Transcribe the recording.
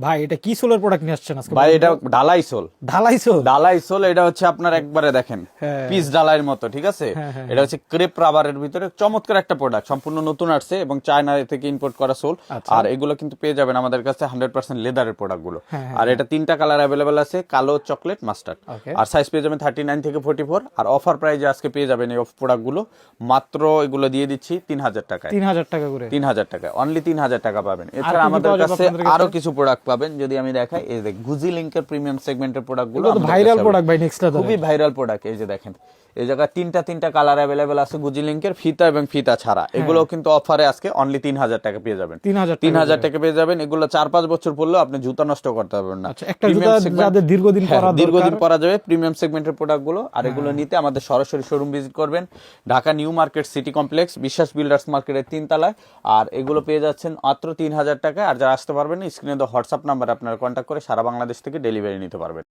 ভাই এটা কি সোলের প্রোডাক্ট নিয়ে আসছেন আজকে? ভাই এটা ঢালাই সোল। ঢালাই সোল? ঢালাই সোল, এটা হচ্ছে আপনার একবারে দেখেন পিস ঢালাইয়ের মতো, ঠিক আছে? এটা হচ্ছে ক্রেপ রাবারের ভিতরে চমৎকার একটা প্রোডাক্ট, সম্পূর্ণ নতুন আসছে এবং চায়না থেকে ইম্পোর্ট করা সোল। আর এগুলো কিন্তু পেয়ে যাবেন আমাদের কাছে 100% লেদারের প্রোডাক্ট গুলো। আর এটা 3টা কালার অ্যাভেলেবেল আছে, কালো, চকলেট, মাস্টার্ড। আর সাইজ পেয়ে যাবেন 39 থেকে 44। আর অফার প্রাইজে আজকে পেয়ে যাবেন এই প্রোডাক্ট গুলো মাত্র, এগুলো দিয়ে দিচ্ছি 3000 টাকায়। 3000 টাকা করে? 3000 টাকা, অনলি 3000 টাকা পাবেন। এছাড়া আমাদের কাছে আরো কিছু প্রোডাক্ট পাবেন, যদি আমি দেখাই। এই দেখ গুজি লিংকের প্রিমিয়াম সেগমেন্টের প্রোডাক্ট গুলো ভাইরাল প্রোডাক্ট ভাই, নেক্সট লেভেল, খুবই ভাইরাল প্রোডাক্ট। এই যে দেখেন, এই জায়গায় তিনটা কালার অ্যাভেলেবেল আছে গুজি লিংকের, ফিতা এবং ফিতা ছাড়া। এগুলো কিন্তু অফারে আজকে অনলি 3000 টাকা পেয়ে যাবেন। 3000 টাকা পেয়ে যাবেন। এগুলো 4-5 বছর পরলেও আপনি জুতা নষ্ট করতে পারবেন না। একটা জুতা যাদের দীর্ঘদিন পরা যাবে, প্রিমিয়াম সেগমেন্টের প্রোডাক্ট গুলো। আর এগুলো নিতে আমাদের সরাসরি শোরুম ভিজিট করবেন, Dhaka new market city complex, বিশ্বাস বিল্ডার্স মার্কেটের 3 তলায়। আর এগুলো পেয়ে যাচ্ছেন মাত্র 3000 টাকা। আর যারা আসতে পারবেন না, স্ক্রিনে তো হোয়াটসঅ্যাপ নাম্বার আপনারা কন্ট্যাক্ট করে সারা বাংলাদেশ থেকে ডেলিভারি নিতে পারবেন।